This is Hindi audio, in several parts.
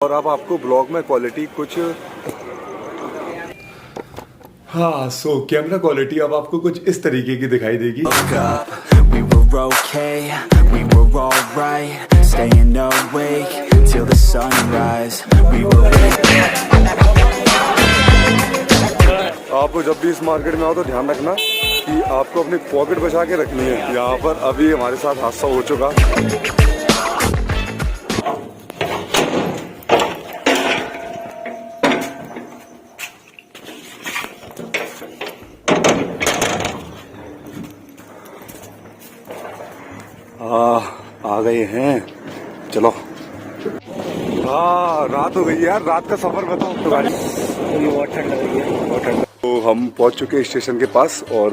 और अब आपको ब्लॉग में क्वालिटी कुछ हाँ कैमरा क्वालिटी अब आपको कुछ इस तरीके की दिखाई देगी। We were okay, we were alright, staying awake till the sunrise. We were आप जब भी इस मार्केट में आओ तो ध्यान रखना कि आपको अपनी पॉकेट बचा के रखनी है। यहाँ पर अभी हमारे साथ हादसा हो चुका। आ गए हैं, चलो। हाँ रात हो गई यार, रात का सफर बताओ तो गाड़ी बहुत ठंड लग रही है, बहुत ठंड। तो हम पहुंच चुके हैं स्टेशन के पास और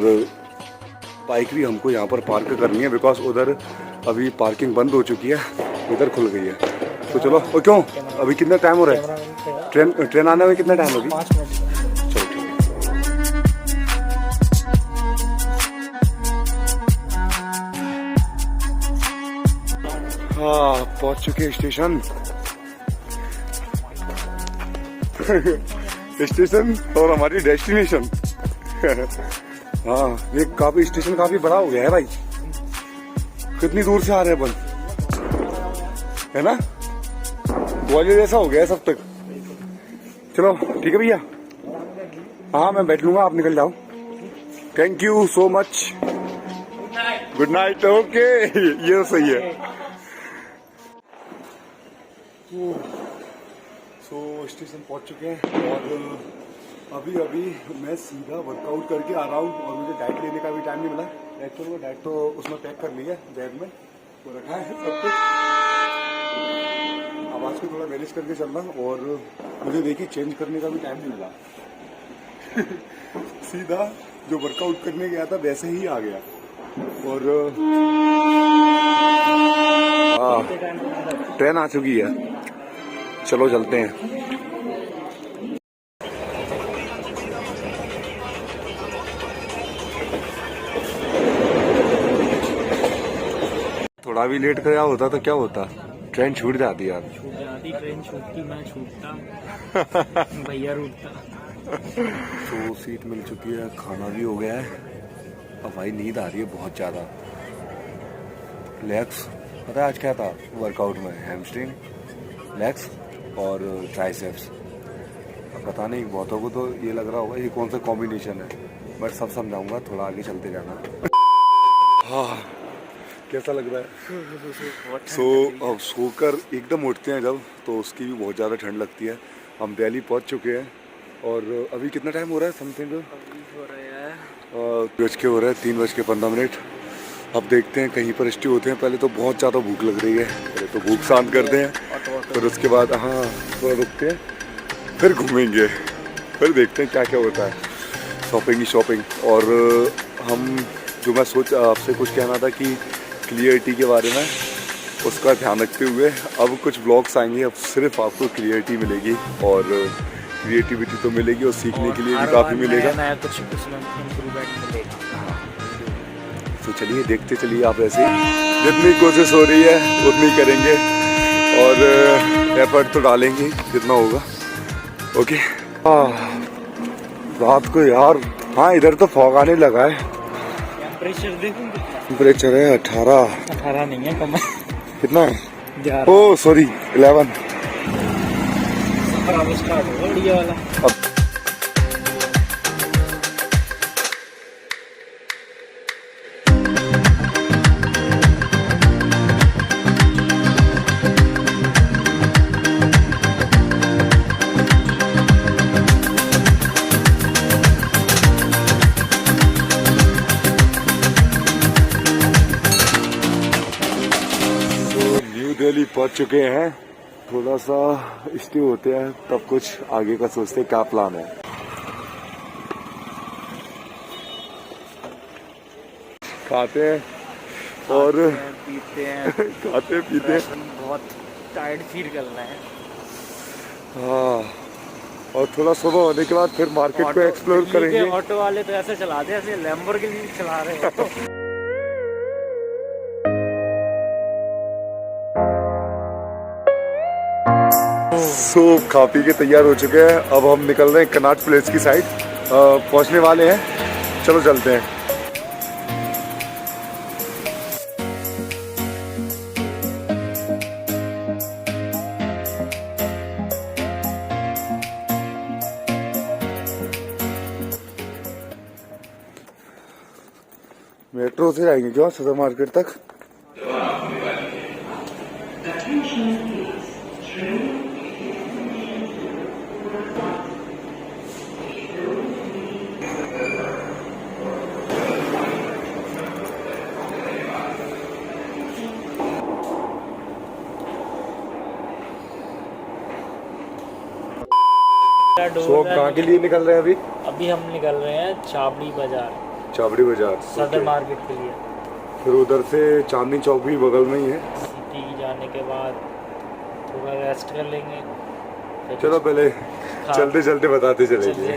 बाइक भी हमको यहाँ पर पार्क करनी है बिकॉज उधर अभी पार्किंग बंद हो चुकी है, इधर खुल गई है। तो चलो। और क्यों अभी कितना टाइम हो रहा है? ट्रेन आने में कितना टाइम होगी? 5 मिनट। चलो ठीक है। हाँ पहुंच चुके हैं स्टेशन स्टेशन और हमारी डेस्टिनेशन। हाँ ये काफी स्टेशन काफी बड़ा हो गया है भाई। कितनी दूर से आ रहे हैं अपन, है ना? ग्वालियर जैसा हो गया है सब तक। चलो ठीक है भैया, हाँ मैं बैठ लूंगा, आप निकल जाओ। Thank you so much, good night. Okay ये सही है। सो स्टेशन पहुंच चुके हैं और अभी मैं सीधा वर्कआउट करके आ रहा हूँ और मुझे डाइट लेने का भी टाइम नहीं मिला। एक्चुअली वो डाइट तो उसमें पैक कर लिया बैग में, वो रखा है सब कुछ। आवाज़ को थोड़ा मैनेज करके चलना और मुझे देखिए चेंज करने का भी टाइम नहीं मिला। सीधा जो वर्कआउट करने गया था वैसे ही आ गया। और ट्रेन आ चुकी है, चलो चलते हैं। थोड़ा भी लेट गया होता तो क्या होता, ट्रेन छूट जाती यार। छूट जाती ट्रेन, छूटती मैं छूटता भैया रूठता। तो सीट मिल चुकी है, खाना भी हो गया है। अब भाई नींद आ रही है बहुत ज्यादा। लेग्स पता है आज क्या था वर्कआउट में? हैमस्ट्रिंग, लेग्स और ट्राइसेप्स। अब पता नहीं बहुतों को तो ये लग रहा होगा ये कौन सा कॉम्बिनेशन है, बट सब समझाऊंगा, थोड़ा आगे चलते जाना। हाँ कैसा लग रहा है? अब सोकर एकदम उठते हैं जब तो उसकी भी बहुत ज़्यादा ठंड लगती है। हम दिल्ली पहुंच चुके हैं और अभी कितना टाइम हो रहा है? समथिंग हो रहा है 3:15। अब देखते हैं कहीं पर स्टे होते हैं। पहले तो बहुत ज़्यादा भूख लग रही है, पहले तो भूख शांत करते हैं, फिर उसके बाद हाँ थोड़ा रुकते हैं, फिर घूमेंगे, फिर देखते हैं क्या क्या होता है। शॉपिंग ही शॉपिंग। और हम जो मैं आपसे कुछ कहना था कि क्लियरिटी के बारे में, उसका ध्यान रखते हुए अब कुछ ब्लॉग्स आएंगे। अब सिर्फ आपको क्लियरिटी मिलेगी और क्रिएटिविटी तो मिलेगी और सीखने के लिए भी काफ़ी मिलेगा। कुछ इम्प्रूवमेंट मिलेगा। तो चलिए देखते चलिए आप। ऐसे जितनी कोशिश हो रही है उतनी करेंगे और एफर्ट तो डालेंगे जितना होगा। ओके। रात को यार हाँ इधर तो फॉग आने लगा है। टेम्परेचर देखूं कितना? टेम्परेचर है 18 नहीं है, कम है। कितना है? Oh sorry 11। सफर स्टार्ट हो गया वाला। दिल्ली पहुंच चुके हैं। थोड़ा सा स्टे होते हैं तब कुछ आगे का सोचते हैं क्या प्लान है। खाते हैं और पीते हैं खाते पीते हैं। बहुत टायर्ड फील कर रहे हैं। हाँ और थोड़ा सुबह होने के बाद फिर मार्केट को एक्सप्लोर करेंगे। ऑटो वाले तो ऐसे चलाते हैं ऐसे लैम्बोर्गिनी चला रहे हैं। सो खा पी के तैयार हो चुके हैं। अब हम निकल रहे हैं कनॉट प्लेस की साइड, पहुंचने वाले हैं। चलो चलते हैं। मेट्रो से आएंगे क्या सदर मार्केट तक? तो कहाँ के लिए निकल रहे हैं अभी? अभी हम निकल रहे हैं छाबड़ी बाजार, चाबड़ी बाजार, सदर मार्केट के लिए। फिर उधर से चांदनी चौक भी बगल में ही है। सिटी जाने के बाद थोड़ा रेस्ट कर लेंगे। फिर चलो पहले चलते चलते बताते चलेंगे। चलिए।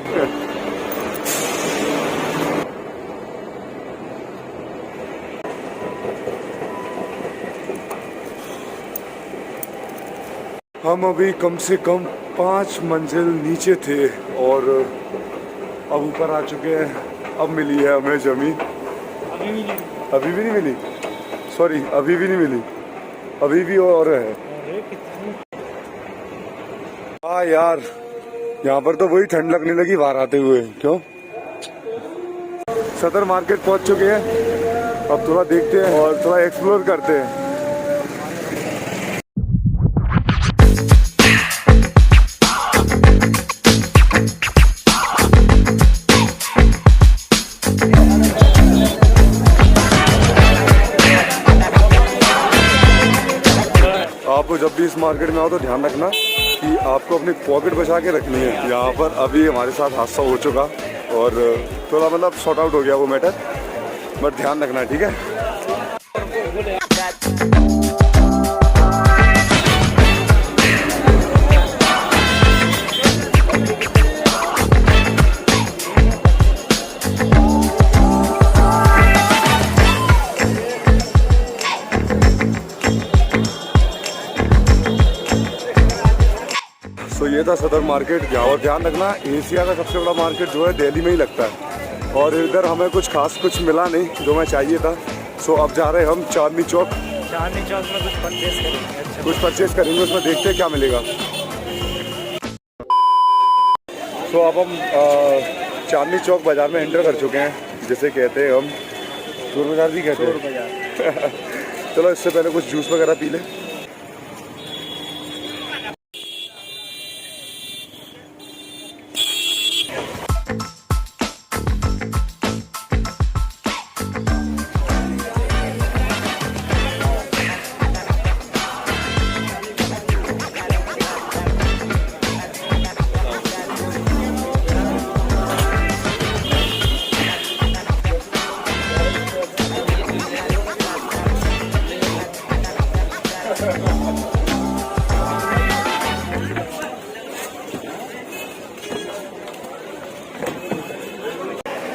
हम अभी कम से कम 5 मंजिल नीचे थे और अब ऊपर आ चुके हैं। अब मिली है हमें जमीन। अभी भी नहीं। अभी भी नहीं मिली, सॉरी अभी भी नहीं मिली, अभी भी और है। अरे कितनी हाँ यार, यहाँ पर तो वही ठंड लगने लगी बाहर आते हुए। क्यों? सदर मार्केट पहुँच चुके हैं। अब थोड़ा देखते हैं और थोड़ा एक्सप्लोर करते हैं। आप जब भी इस मार्केट में आओ तो ध्यान रखना कि आपको अपनी पॉकेट बचा के रखनी है। यहाँ पर अभी हमारे साथ हादसा हो चुका और थोड़ा मतलब सॉर्ट आउट हो गया वो मैटर, बट ध्यान रखना, ठीक है? तो ये था सदर मार्केट। और ध्यान रखना, एशिया का सबसे बड़ा मार्केट जो है दिल्ली में ही लगता है और इधर हमें कुछ मिला नहीं जो मैं चाहिए था। सो अब जा रहे हैं हम चांदनी चौक। चांदनी चौक में कुछ परचेस करेंगे। अच्छा, कुछ परचेज करेंगे, उसमें देखते हैं क्या मिलेगा। सो अब हम चांदनी चौक बाजार में एंटर कर चुके हैं, जिसे कहते हैं हम चोर बाजार भी कहते हैं। चलो इससे पहले कुछ जूस वगैरह पी लें।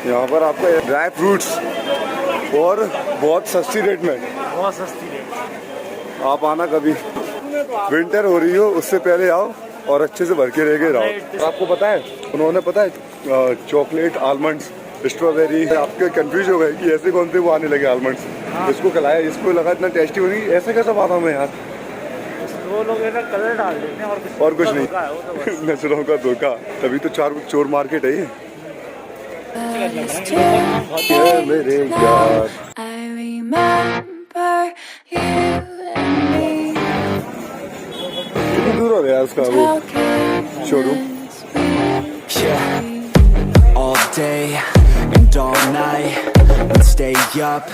यहाँ पर आपको ड्राई फ्रूट्स और बहुत सस्ती रेट में, बहुत सस्ती रेट। आप आना कभी, विंटर हो रही हो उससे पहले आओ और अच्छे से भर के रह के रहो। आपको पता है, उन्होंने पता है चॉकलेट, आलमंड्स, स्ट्रॉबेरी, आपके कंफ्यूज हो गए कि ऐसे कौन से वो आने लगे आलमंड्स। इसको खिलाया, इसको लगा इतना टेस्टी होगी, ऐसे कैसा बादाम है यार। वो लोग ऐसा कलर डाल देते हैं और कुछ नहीं। नजरों का धोखा, तभी तो चोर मार्केट है ये। मेरे यार, I remember you and me कितनी दूर हो गया उसका वो showroom? Yeah, all day and all night, we'd stay up,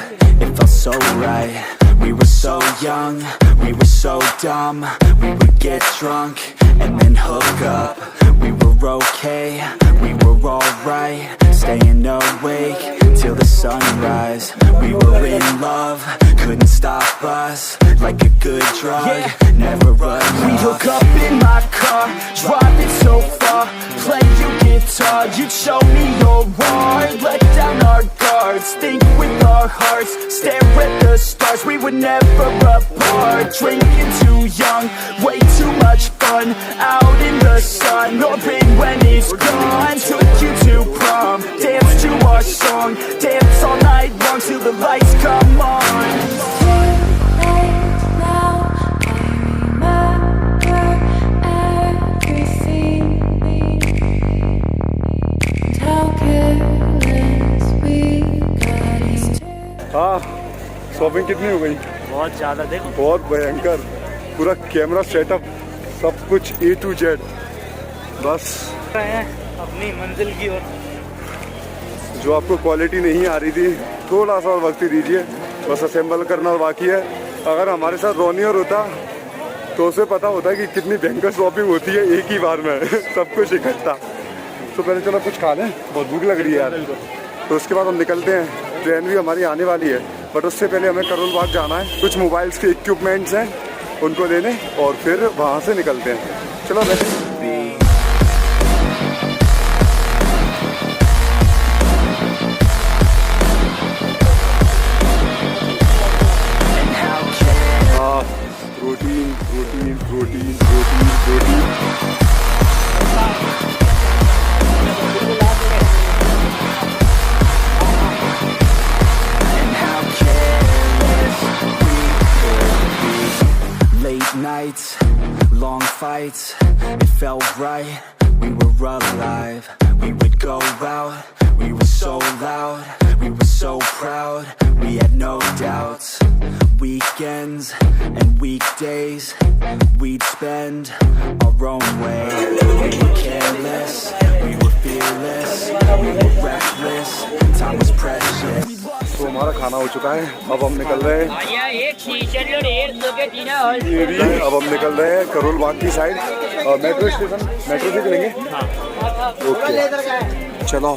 it felt so right. We were so young, we were so dumb. We would get drunk and then hook up. We were okay, we were alright, staying awake till the sunrise. We were in love, couldn't stop us, like a good drug, never run. We hook up in my car, driving so far, play your guitar, you'd show me your art, let down our guards, think with our hearts, stare at the stars. We were never apart, drinking too young, way too much fun, out out in the sun, no pain when it's gone. Took you to prom, dance to our song, dance all night long till the lights come on. हाँ, शॉपिंग कितनी हो गई? बहुत ज़्यादा देखो। बहुत भयंकर, पूरा कैमरा सेटअप, सब कुछ A to Z। बस अपनी मंजिल की ओर। जो आपको क्वालिटी नहीं आ रही थी, थोड़ा सा वक्त दीजिए, बस असेंबल करना बाकी है। अगर हमारे साथ रोनियर होता तो उसे पता होता कि कितनी भयंकर शॉपिंग होती है एक ही बार में सब कुछ इकट्ठा। तो पहले चलो कुछ खा लें, बहुत भूख लग रही है यार। तो उसके बाद हम निकलते हैं, ट्रेन भी हमारी आने वाली है, बट उससे पहले हमें करोल बाग जाना है। कुछ मोबाइल्स के इक्विपमेंट्स हैं उनको लेने और फिर वहाँ से निकलते हैं। चलो बैठे। Protein protein protein protein protein. Late nights, long fights, it felt right, we were alive. We would go out, we were so loud, we were so proud, we had no doubts. Weekends and weekdays, we'd spend our own way. We were careless, we were fearless, we were reckless, time was precious. तो हमारा खाना हो चुका है, अब हम निकल रहे हैं। ये भी है, अब हम निकल रहे हैं करोल बाग की साइड। मेट्रो स्टेशन, मेट्रो से चलेंगे। ओके चलो।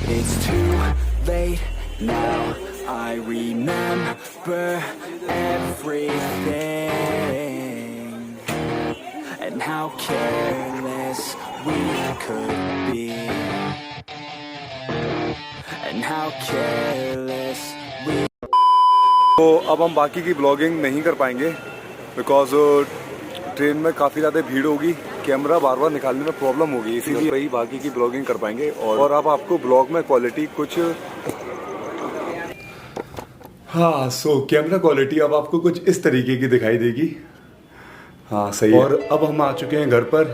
It's too late now, I remember everything, and how careless we could be, and how careless we. तो अब हम बाकी की ब्लॉगिंग नहीं कर पाएंगे बिकॉज ट्रेन में काफ़ी ज़्यादा भीड़ होगी, कैमरा बार बार निकालने में प्रॉब्लम होगी, इसीलिए वही बाकी की ब्लॉगिंग कर पाएंगे। और अब आपको ब्लॉग में क्वालिटी कुछ कैमरा क्वालिटी अब आपको कुछ इस तरीके की दिखाई देगी। हाँ सही है। और अब हम आ चुके हैं घर पर।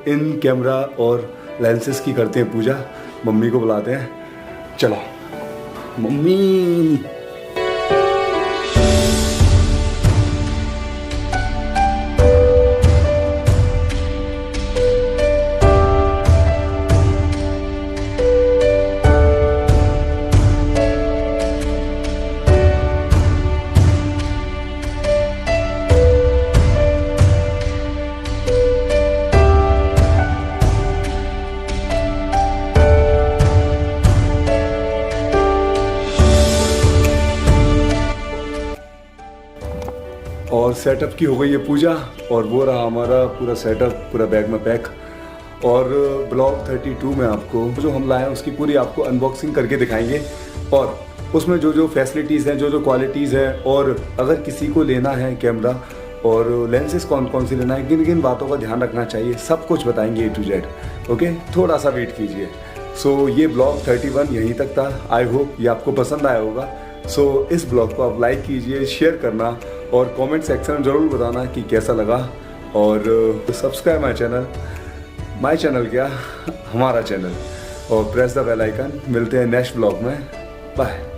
इन कैमरा और लेंसेज की करते हैं पूजा, मम्मी को बुलाते हैं। चलो मम्मी। और सेटअप की हो गई है पूजा, और वो रहा हमारा पूरा सेटअप, पूरा बैग में पैक। और ब्लॉग 32 में आपको जो हम लाए हैं उसकी पूरी आपको अनबॉक्सिंग करके दिखाएंगे, और उसमें जो जो फैसिलिटीज़ हैं, जो जो क्वालिटीज़ हैं, और अगर किसी को लेना है कैमरा और लेंसेज कौन कौन सी लेना है, किन किन बातों का ध्यान रखना चाहिए, सब कुछ बताएंगे A to Z। ओके, थोड़ा सा वेट कीजिए। ये ब्लॉग 31 यहीं तक था। आई होप ये आपको पसंद आया होगा। इस ब्लॉग को आप लाइक कीजिए, शेयर करना और कमेंट सेक्शन में ज़रूर बताना कि कैसा लगा। और सब्सक्राइब माय चैनल क्या, हमारा चैनल, और प्रेस द बेल आइकन। मिलते हैं नेक्स्ट ब्लॉग में। बाय।